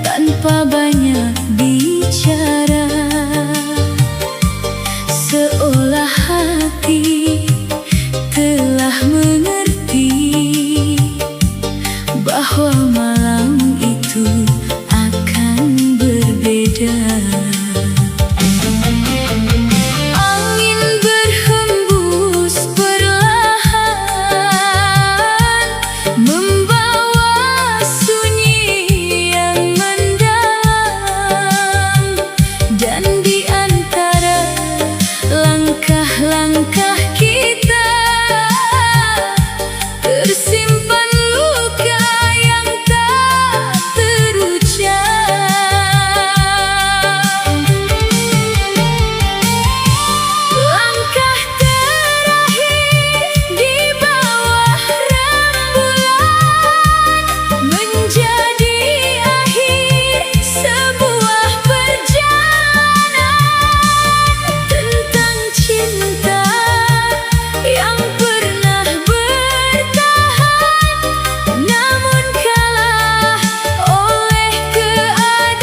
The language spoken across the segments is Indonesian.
Tanpa banyak bicara, seolah hati telah mengerti bahwa malam itu akan berbeda. Angin berhembus perlahan, membawa sunyi yang dan di antara langkah-langkah kita tersimpan luka yang tak terucap. Langkah terakhir di bawah rembulan menjadi akhir sebuah yang pernah bertahan, namun kalah oleh keadaan.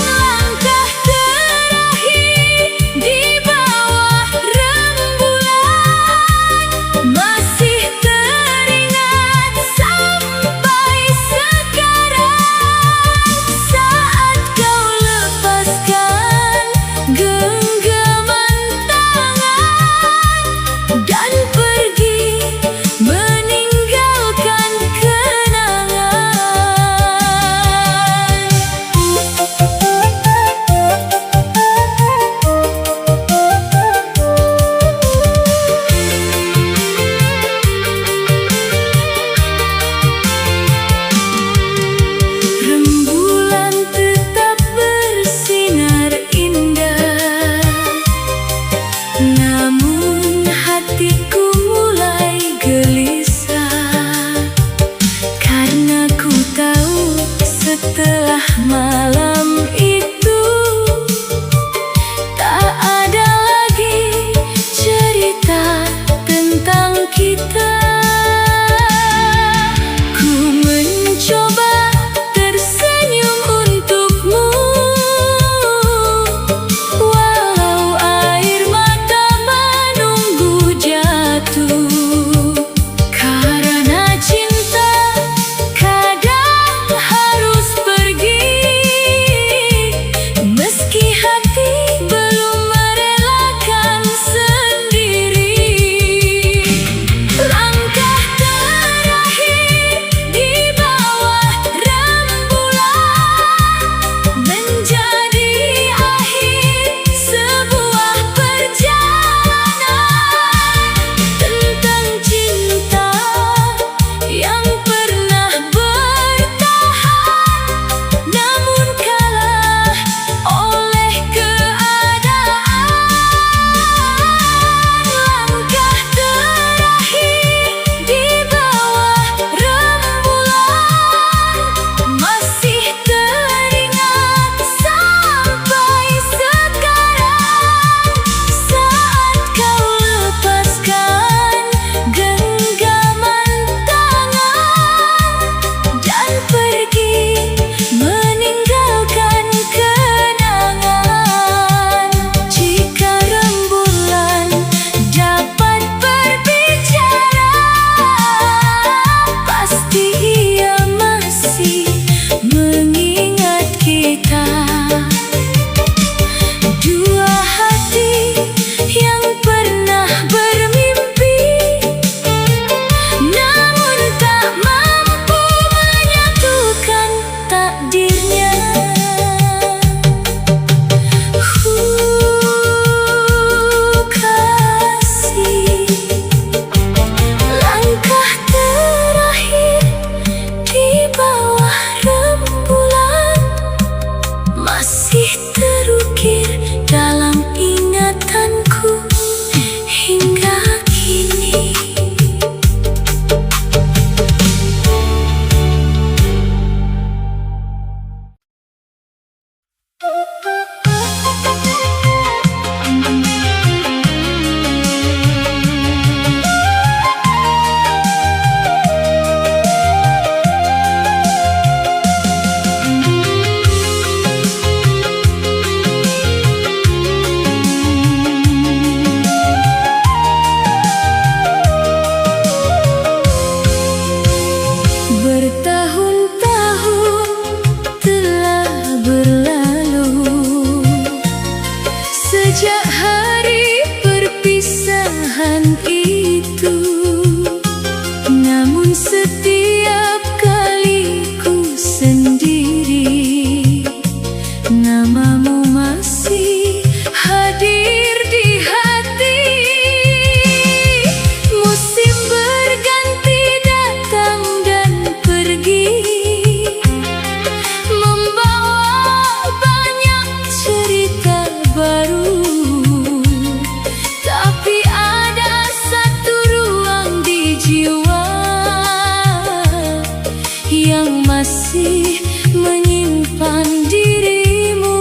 Langkah terakhir di bawah rembulan masih teringat sampai sekarang, saat kau lepaskan genggaman dan pergi meninggalkan kenangan. Rembulan tetap bersinar indah, namun hatiku mulai gelisah, karena ku tahu setelah malam itu tak ada lagi cerita tentang kita. Ku mencoba tersenyum untukmu, walau air mata menunggu jatuh, karena cinta kadang harus pergi, meski hati belum merelakan sendiri. hari perpisahan itu, namun setiap kali ku sendiri, namamu masih hadir di hati. Musim berganti datang dan pergi, membawa banyak cerita baru, tapi ada satu ruang di jiwa yang masih menyimpan dirimu.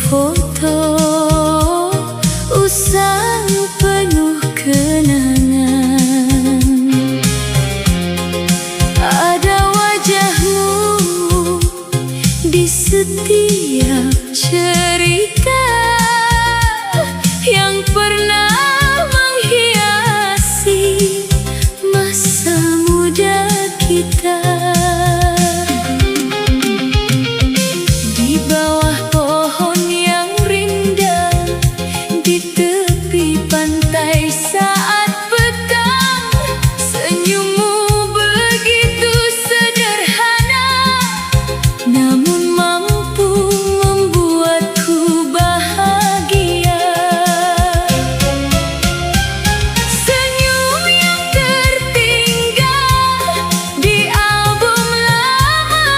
sefoto usang penuh kenangan. Ada wajahmu di setiap cerita yang pernah menghiasi masa muda kita. Di bawah pohon yang rindang, di tepi pantai saat petang, senyummu begitu sederhana, namun mampu membuatku bahagia. Senyum yang tertinggal di album lama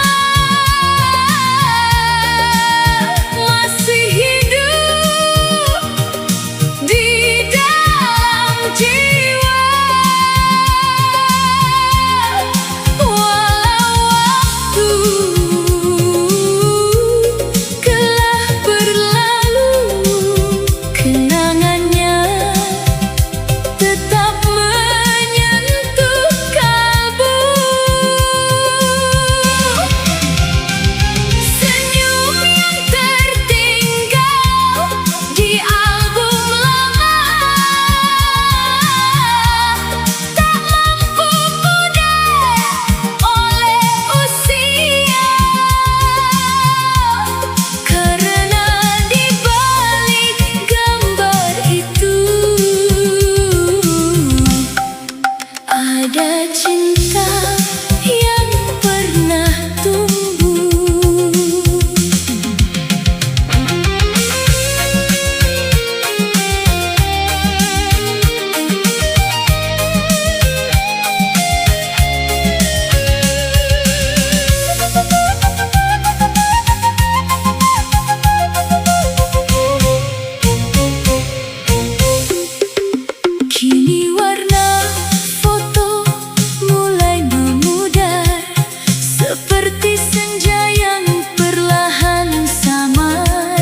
masih hidup di dalam jiwa. Walau waktu telah berlalu, kenangannya tetap menyentuh kalbu. Senyum yang tertinggal di album lama tak mampu pudar oleh usia, karena di balik gambar itu ada cinta yang pernah tumbuh. Kini warna foto mulai memudar, seperti senja yang perlahan samar.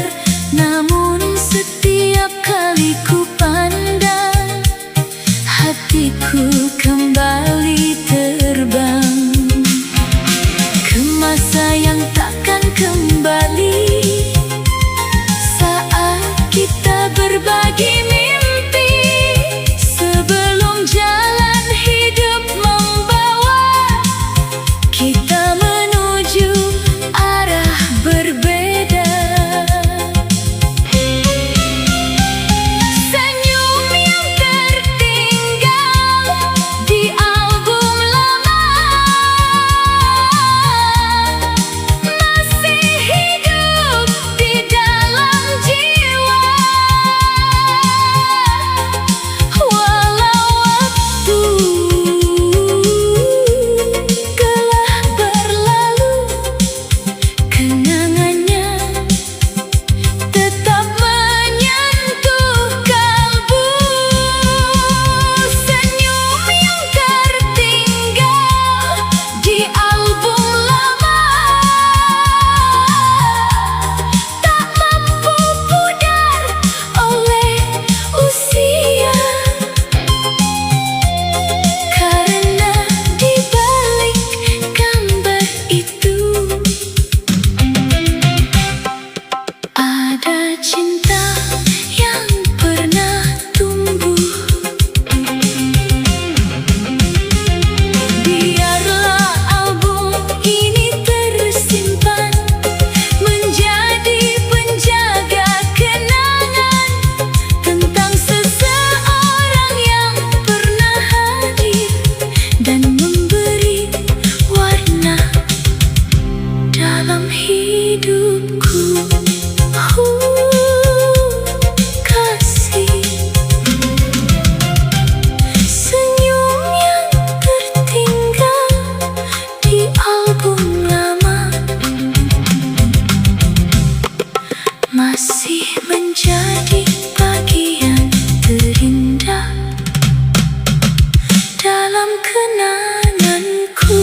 Namun setiap kali ku pandang, hatiku kembali terbang ke masa yang takkan kembali, saat kita berbagi mimpi sebelum jalan hidup membawa kita menuju arah berbeda. Senyum yang tertinggal di album lama masih hidup di dalam jiwa. Walau waktu telah berlalu, kenangannya tetap menyentuh kalbu. Senyum yang tertinggal di album lama tak mampu pudar oleh usia, karena di balik gambar itu ada cinta yang pernah tumbuh. Biarlah album ini tersimpan menjadi penjaga kenangan tentang seseorang yang pernah hadir dan memberi warna dalam hidupku. Kasih. Senyum yang tertinggal di album lama masih menjadi bagian terindah dalam kenanganku.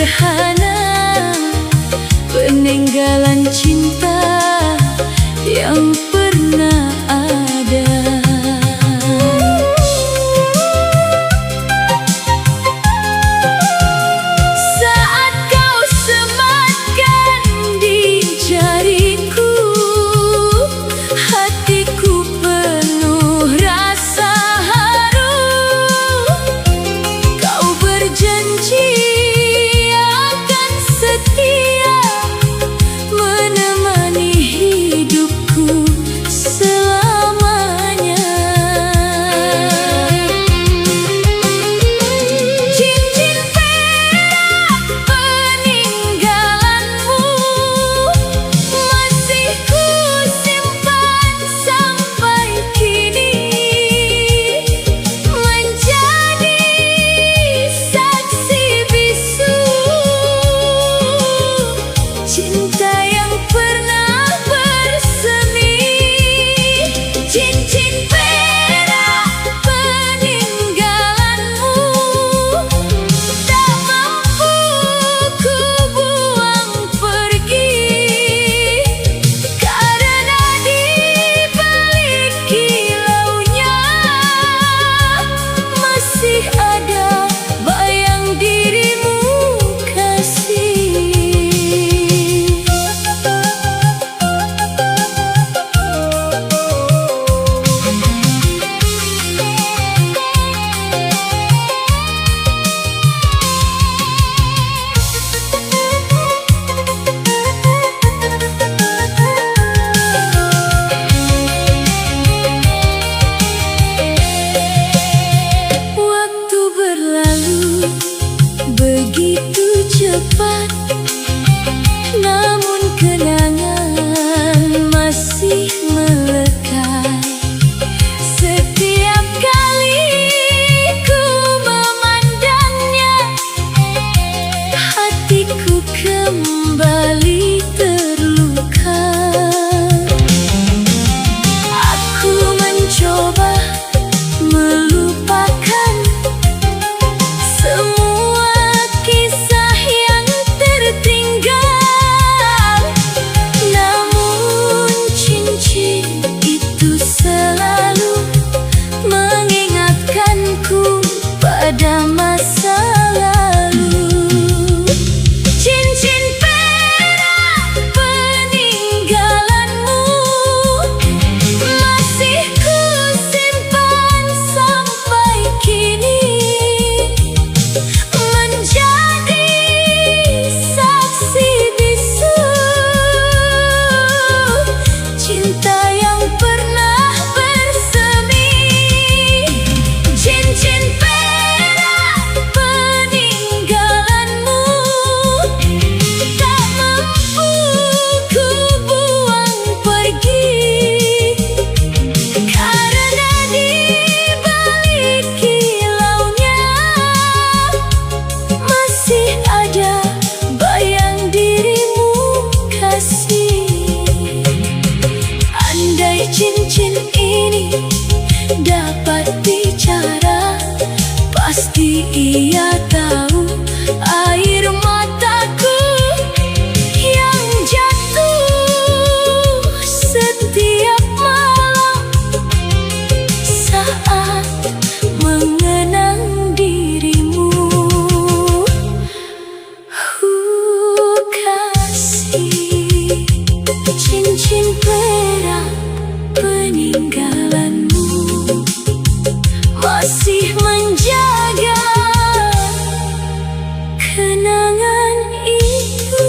sederhana, peninggalan cinta yang pernah ada. Saat kau sematkan di jariku, hatiku penuh rasa haru. Kau berjanji akan setia menemani hidupku selamanya. Cincin perak peninggalanmu masih ku simpan sampai kini, menjadi saksi bisu cinta yang pernah bersemi. Cincin perak peninggalanmu tak mampu ku buang pergi, karena di balik kilaunya masih ada bayang dirimu, kasih. Waktu berlalu begitu cepat, namun kenangan masih melekat. Setiap kali ku memandangnya, hatiku kembali terluka. Aku mencoba melupakan semua kisah yang tertinggal, namun cincin itu selalu mengingatkanku pada masa lalu. Cincin perak peninggalanmu masih ku simpan sampai kini, menjadi saksi bisu cinta yang pernah bersemi. Cincin perak peninggalanmu tak mampu ku buang pergi, karena di balik kilaunya masih ada bayang dirimu, kasih. Andai cincin ini dapat bicara, pasti ia tahu air mataku yang jatuh setiap malam saat mengenang dirimu, kasih. Cincin perak peninggalanmu masih menjaga kenangan itu.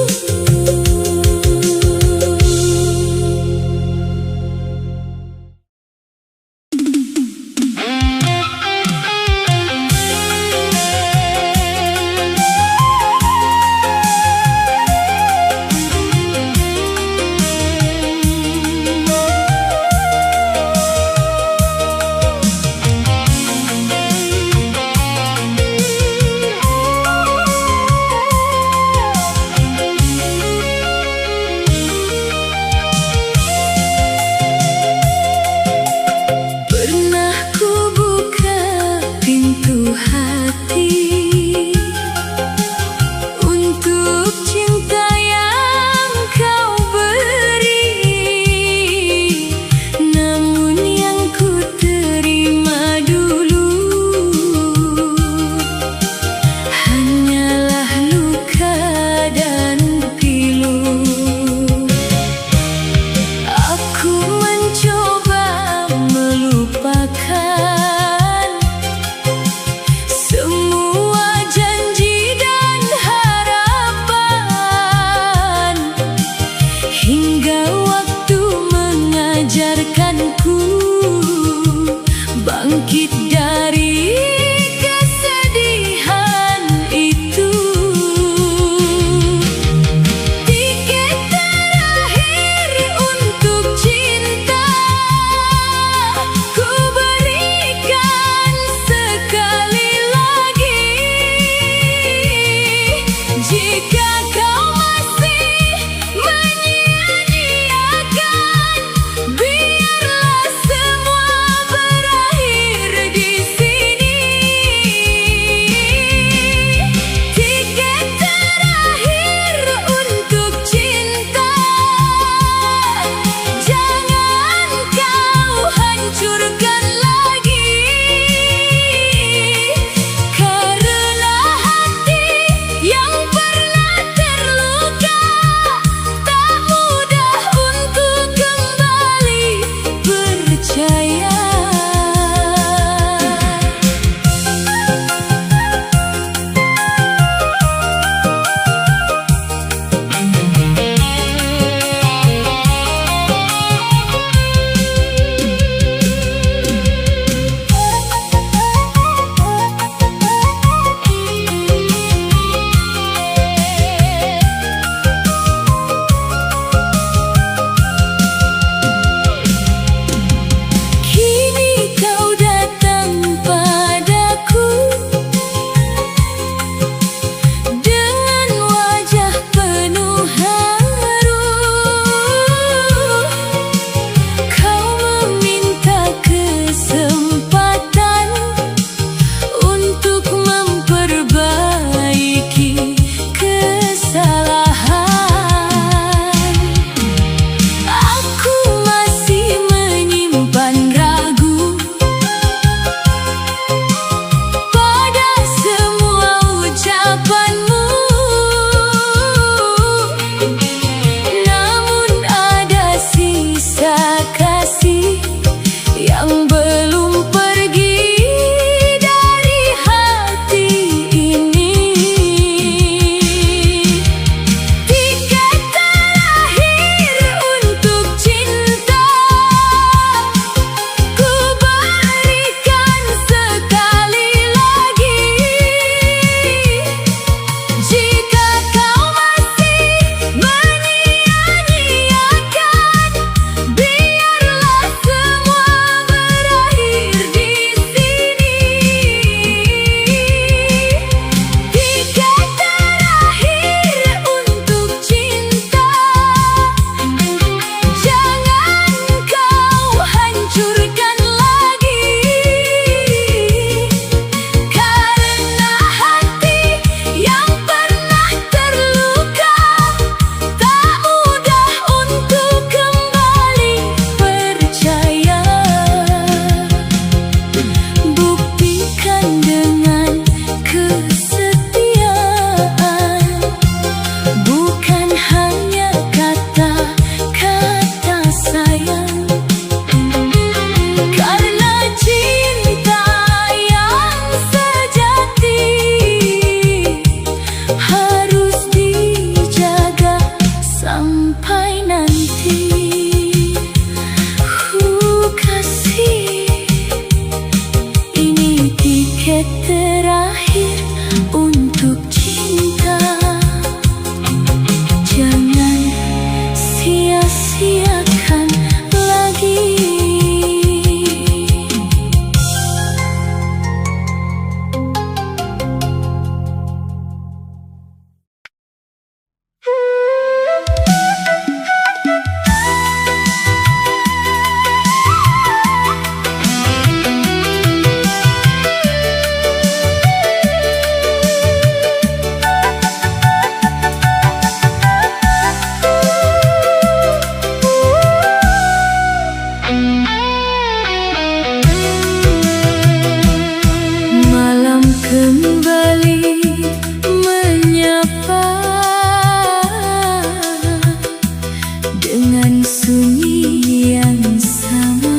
dengan sunyi yang sama.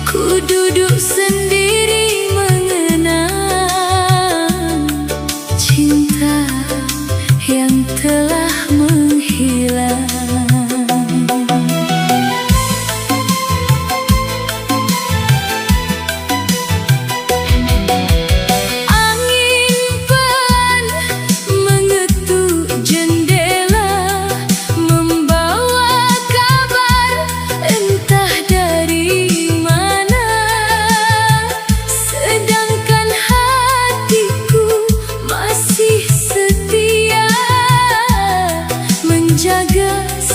Ku duduk sendiri mengenang cinta yang telah menghilang.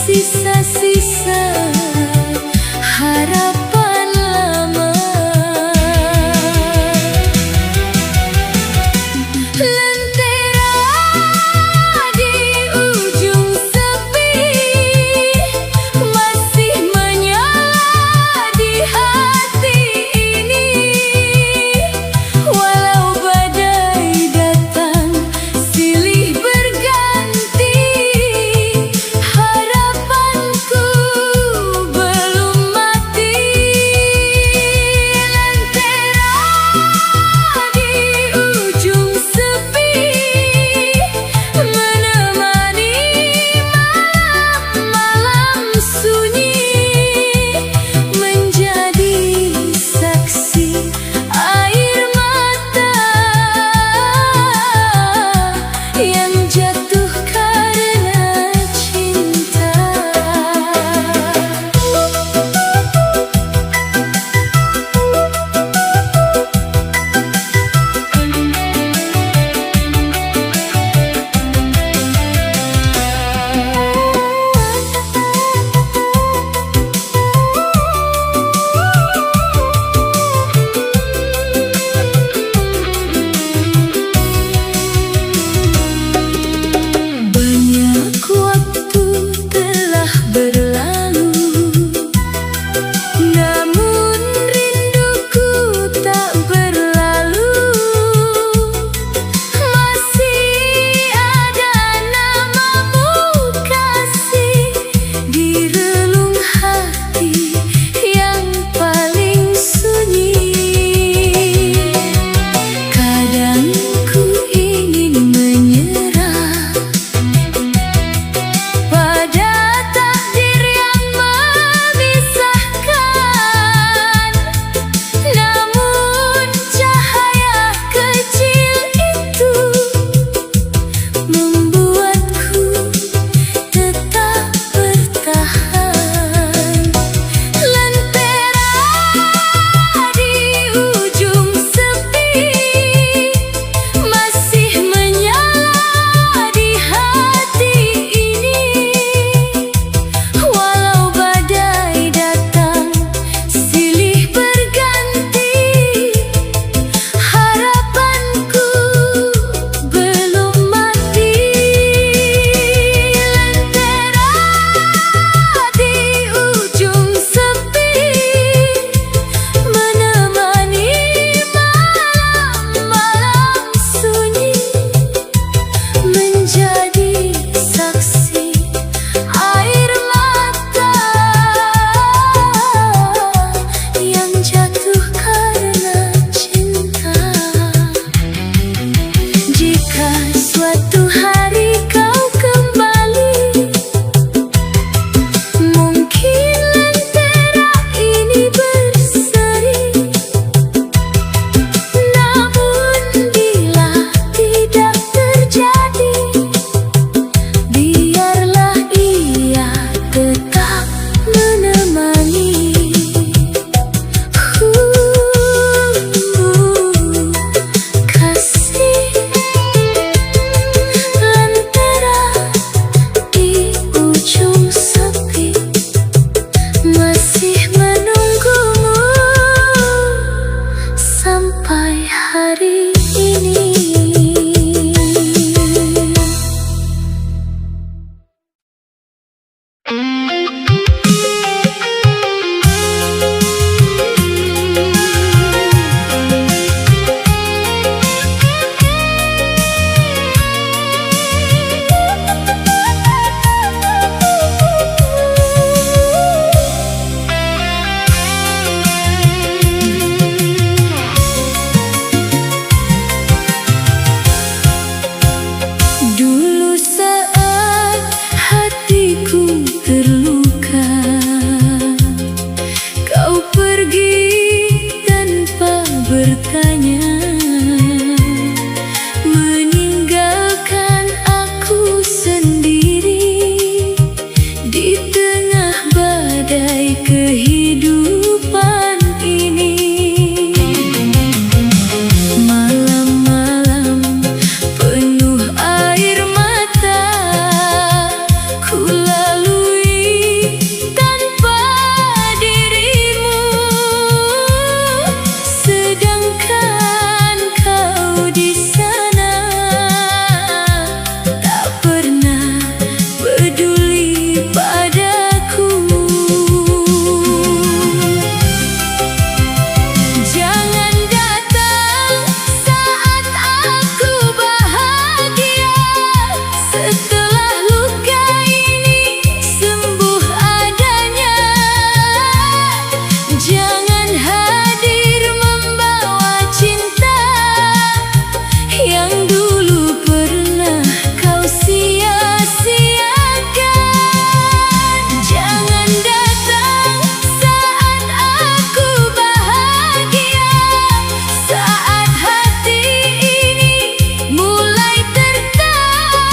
Sisa-sisa harapan lama. Lentera di ujung sepi masih menyala di hati ini. Walau badai datang silih berganti, harapanku kehidupan ini. Malam-malam penuh air mata ku lalui tanpa dirimu, sedangkan kau di sana tak pernah peduli padaku. Jangan datang saat aku bahagia, setelah luka ini sembuh adanya. Jangan hadir membawa cinta yang dulu pernah kau sia-siakan. Jangan datang saat aku bahagia, saat hati ini mulai tertawa,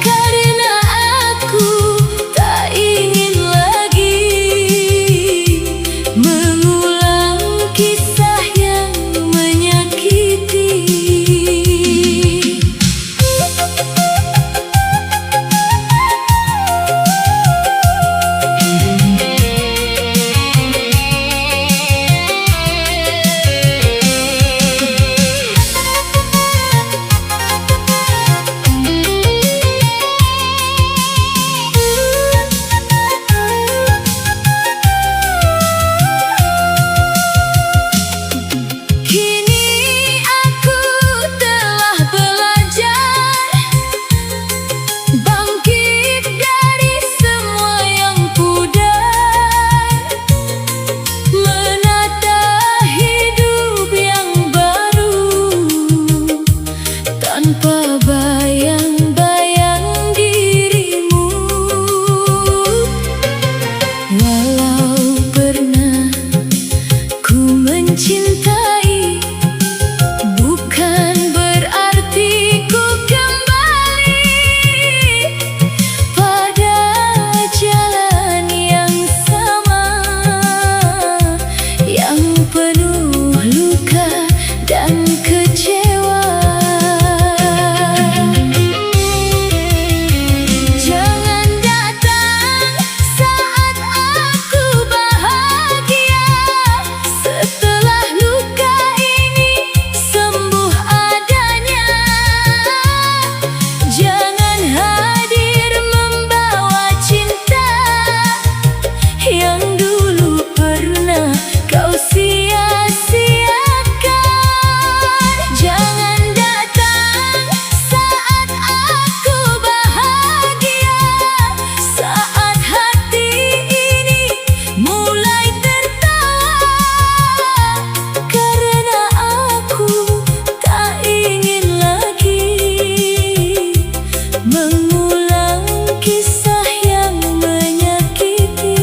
karena aku tak ingin lagi mengulang kisah yang menyakiti. Kini aku telah belajar bangkit dari semua yang pudar, menata hidup yang baru tanpa bayang-bayang dirimu. Walau pernah ku mencintai, bukan berarti ku kembali pada jalan yang sama, yang penuh luka dan kecewa. Jangan datang saat aku bahagia, setelah luka ini sembuh adanya. Jangan hadir membawa cinta yang dulu pernah kau sia-siakan. Jangan datang saat aku bahagia, saat hati ini mulai tertawa, karena aku tak ingin lagi mengulang kisah yang menyakiti.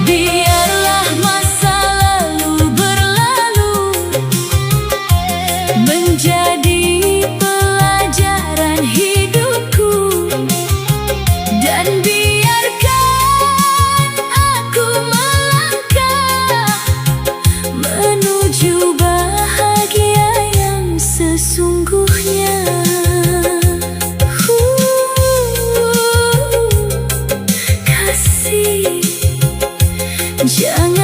Biarlah masa lalu berlalu, menjadi pelajaran hidupku, dan biarkan aku melangkah menuju bahagia yang sesungguhnya. Kasih, jangan